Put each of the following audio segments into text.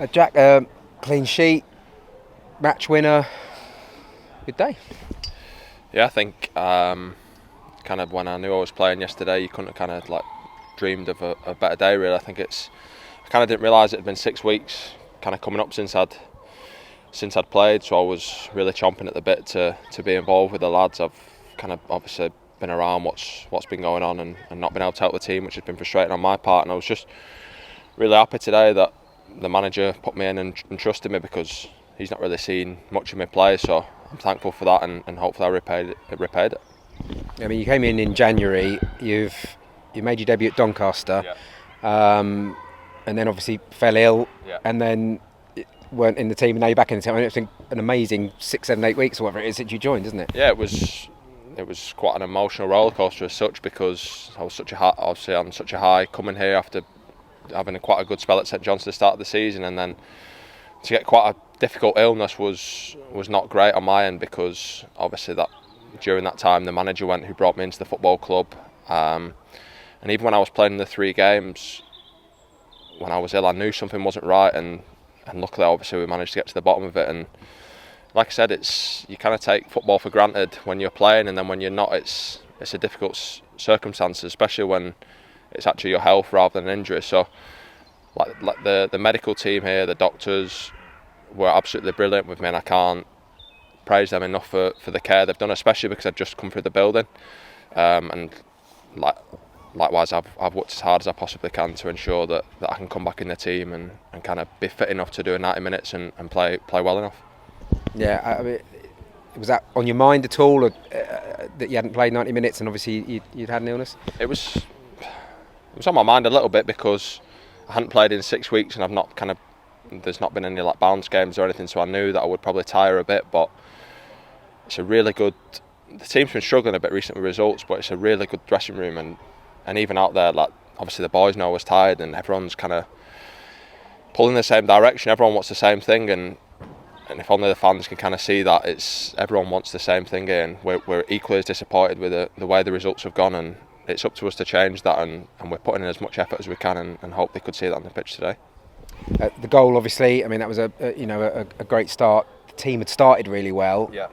Jack, clean sheet, match winner. Good day. Yeah, I think kind of when I knew I was playing yesterday, you couldn't have kind of like dreamed of a better day. Really, I think I kind of didn't realise it had been 6 weeks, kind of coming up since I'd played. So I was really chomping at the bit to be involved with the lads. I've kind of obviously been around what's been going on and not been able to help the team, which has been frustrating on my part. And I was just really happy today that the manager put me in and trusted me, because he's not really seen much of me play. So I'm thankful for that, and hopefully I repaid it. I mean, you came in January. You made your debut at Doncaster, and then obviously fell ill, and then weren't in the team, and now you're back in the team. I mean, it's been an amazing 6, 7, 8 weeks or whatever it is since you joined, isn't it? Yeah, it was quite an emotional rollercoaster as such, because I was obviously on such a high coming here after having quite a good spell at St John's at the start of the season, and then to get quite a difficult illness was not great on my end, because obviously that during that time the manager went who brought me into the football club, and even when I was playing in the 3 games when I was ill, I knew something wasn't right, and luckily obviously we managed to get to the bottom of it. And like I said, you kind of take football for granted when you're playing, and then when you're not, it's a difficult circumstance, especially when it's actually your health rather than an injury. So like the medical team here, the doctors were absolutely brilliant with me, and I can't praise them enough for the care they've done, especially because I've just come through the building, and likewise I've worked as hard as I possibly can to ensure that I can come back in the team and kind of be fit enough to do 90 minutes and play well enough. Yeah, I mean, was that on your mind at all, that you hadn't played 90 minutes and obviously you'd had an illness? It was on my mind a little bit, because I hadn't played in 6 weeks, and there's not been any like bounce games or anything, so I knew that I would probably tire a bit. But it's a really good. The team's been struggling a bit recently with results, but it's a really good dressing room, and even out there, like obviously the boys know I was tired, and everyone's kind of pulling the same direction. Everyone wants the same thing, and if only the fans can kind of see that, everyone wants the same thing here, and we're equally as disappointed with the way the results have gone, and it's up to us to change that, and we're putting in as much effort as we can, and hope they could see that on the pitch today. The goal, obviously, I mean, that was a great start. The team had started really well. Yeah.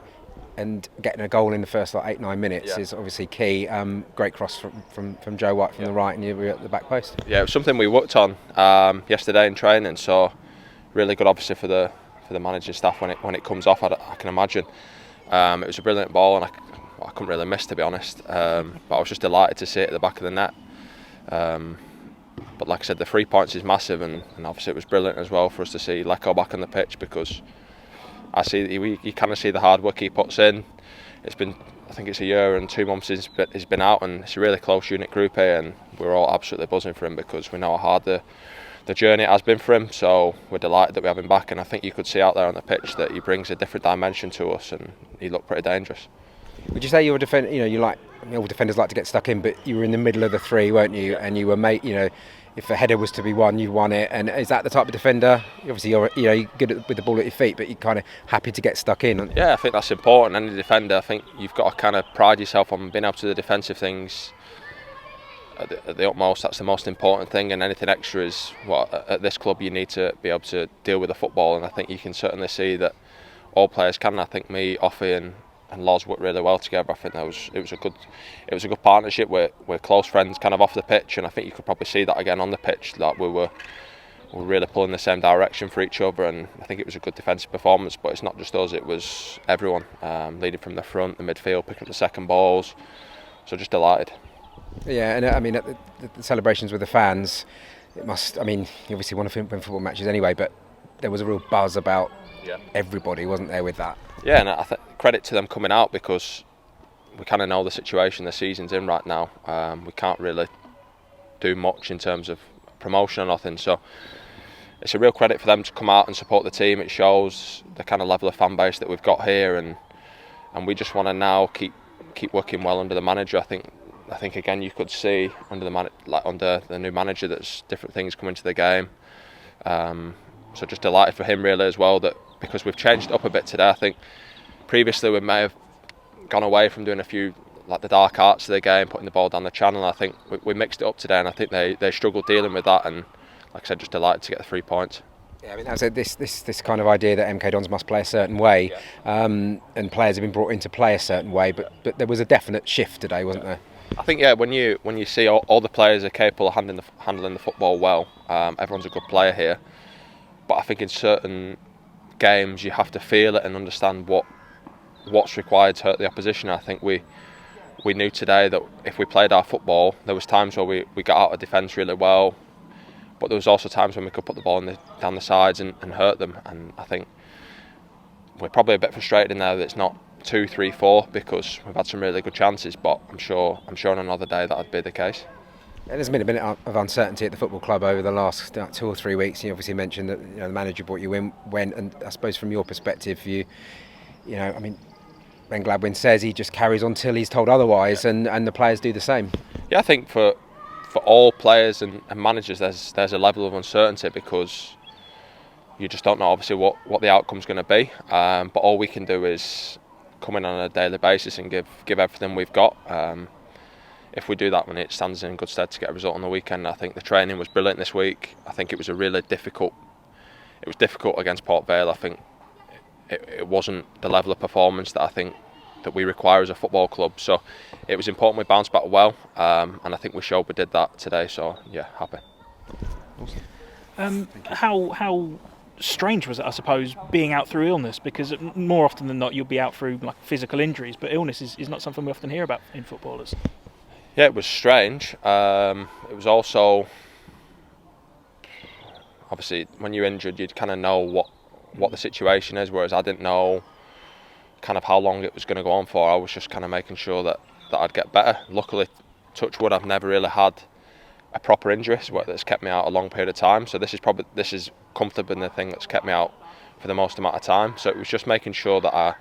And getting a goal in the first 8-9 minutes is obviously key. Great cross from Joe White from the right, and you were at the back post. Yeah, it was something we worked on yesterday in training, so really good obviously for the managing staff when it comes off. I can imagine. It was a brilliant ball, and I couldn't really miss, to be honest. But I was just delighted to see it at the back of the net. But like I said, the 3 points is massive, and obviously it was brilliant as well for us to see Lecco back on the pitch, because you kind of see the hard work he puts in. It's been, I think it's a year and 2 months since he's been out, and it's a really close unit group here, and we're all absolutely buzzing for him, because we know how hard the journey it has been for him. So we're delighted that we have him back, and I think you could see out there on the pitch that he brings a different dimension to us, and he looked pretty dangerous. Would you say you're a defender? All defenders like to get stuck in, but you were in the middle of the 3, weren't you? And you were if a header was to be won, you won it. And is that the type of defender? Obviously, you're good with the ball at your feet, but you're kind of happy to get stuck in. Yeah, I think that's important. Any defender, I think you've got to kind of pride yourself on being able to do the defensive things at the utmost. That's the most important thing, and anything extra is at this club you need to be able to deal with the football. And I think you can certainly see that all players can. I think me, Offie, and Loz worked really well together. I think it was a good partnership. We're close friends, kind of off the pitch, and I think you could probably see that again on the pitch. That we were really pulling the same direction for each other, and I think it was a good defensive performance. But it's not just us; it was everyone leading from the front, the midfield, picking up the second balls. So just delighted. Yeah, and I mean, at the celebrations with the fans, it must. I mean, you obviously want to win football matches anyway, but there was a real buzz about everybody, wasn't there, with that? Yeah, and I think credit to them coming out, because we kind of know the situation the season's in right now. We can't really do much in terms of promotion or nothing, so it's a real credit for them to come out and support the team. It shows the kind of level of fan base that we've got here, and we just want to now keep working well under the manager. I think again you could see under the new manager that's different things coming to the game. So just delighted for him really as well, that because we've changed it up a bit today. I think previously we may have gone away from doing a few like the dark arts of the game, putting the ball down the channel. I think we mixed it up today, and I think they struggled dealing with that, and like I said, just delighted to get the 3 points. Yeah, I mean that's this kind of idea that MK Dons must play a certain way, and players have been brought in to play a certain way. But there was a definite shift today, wasn't there? I think when you see all the players are capable of handling the football well, everyone's a good player here. But I think in certain games you have to feel it and understand what's required to hurt the opposition. I think we knew today that if we played our football, there was times where we got out of defence really well, but there was also times when we could put the ball down the sides and hurt them. And I think we're probably a bit frustrated in there that it's not 2, 3, 4, because we've had some really good chances. But I'm sure on another day that'd be the case. There's been a bit of uncertainty at the football club over the last 2 or 3 weeks. You obviously mentioned that the manager brought you in when, and I suppose from your perspective, I mean, Ben Gladwin says he just carries on till he's told otherwise, and the players do the same. Yeah, I think for all players and managers, there's a level of uncertainty because you just don't know obviously what the outcome's going to be. But all we can do is come in on a daily basis and give everything we've got. If we do that, then it stands in good stead to get a result on the weekend. I think the training was brilliant this week. I think it was difficult against Port Vale. I think it wasn't the level of performance that I think that we require as a football club. So it was important we bounced back well, and I think we showed we did that today. So yeah, happy. Awesome. How strange was it, I suppose, being out through illness? Because more often than not, you'll be out through like physical injuries, but illness is not something we often hear about in footballers. Yeah, it was strange. It was also, obviously, when you're injured, you'd kind of know what the situation is, whereas I didn't know kind of how long it was going to go on for. I was just kind of making sure that I'd get better. Luckily, touch wood, I've never really had a proper injury that's kept me out a long period of time. So this is comfortably the thing that's kept me out for the most amount of time. So it was just making sure that I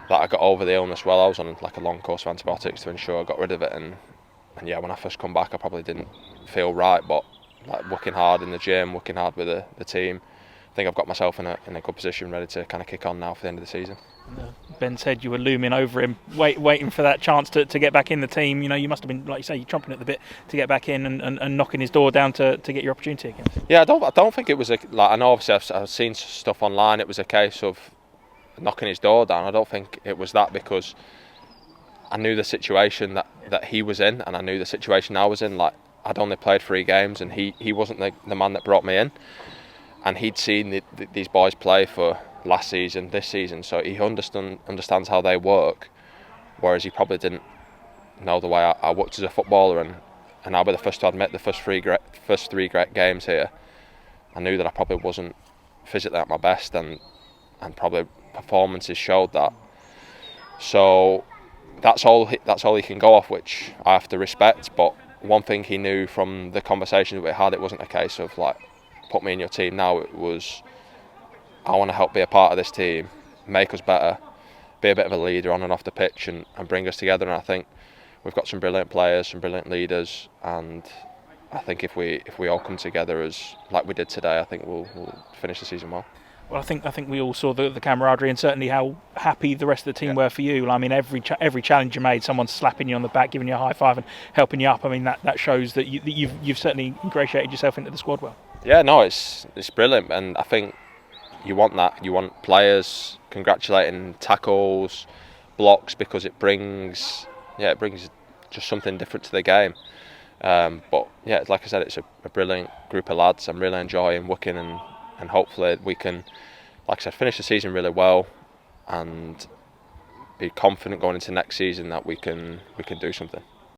got over the illness well. I was on like a long course of antibiotics to ensure I got rid of it, and yeah, when I first come back I probably didn't feel right, but like working hard in the gym, working hard with the team, I think I've got myself in a good position, ready to kind of kick on now for the end of the season. Ben said you were looming over him, waiting for that chance to get back in the team. You must have been, like you say, you're chomping at the bit to get back in and knocking his door down to get your opportunity again. Yeah, I don't think it was I know obviously I've seen stuff online. It was a case of knocking his door down. I don't think it was that, because I knew the situation that he was in, and I knew the situation I was in. Like, I'd only played 3 games, and he wasn't the man that brought me in, and he'd seen these boys play for last season, this season, so he understands how they work, whereas he probably didn't know the way I worked as a footballer, and I'll be the first to admit the first three great games here, I knew that I probably wasn't physically at my best, and probably performances showed that. So that's all he can go off, which I have to respect. But one thing he knew from the conversations we had, it wasn't a case of like, put me in your team now. It was, I want to help be a part of this team, make us better, be a bit of a leader on and off the pitch, and bring us together. And I think we've got some brilliant players, some brilliant leaders, and I think if we all come together as like we did today, I think we'll finish the season well. Well, I think we all saw the camaraderie, and certainly how happy the rest of the team were for you. I mean, every challenge you made, someone's slapping you on the back, giving you a high five, and helping you up. I mean, that shows that you've certainly ingratiated yourself into the squad well. Yeah, no, it's brilliant, and I think you want that. You want players congratulating tackles, blocks, because it brings just something different to the game. But yeah, like I said, it's a brilliant group of lads. I'm really enjoying working, and hopefully we can, like I said, finish the season really well and be confident going into next season that we can do something.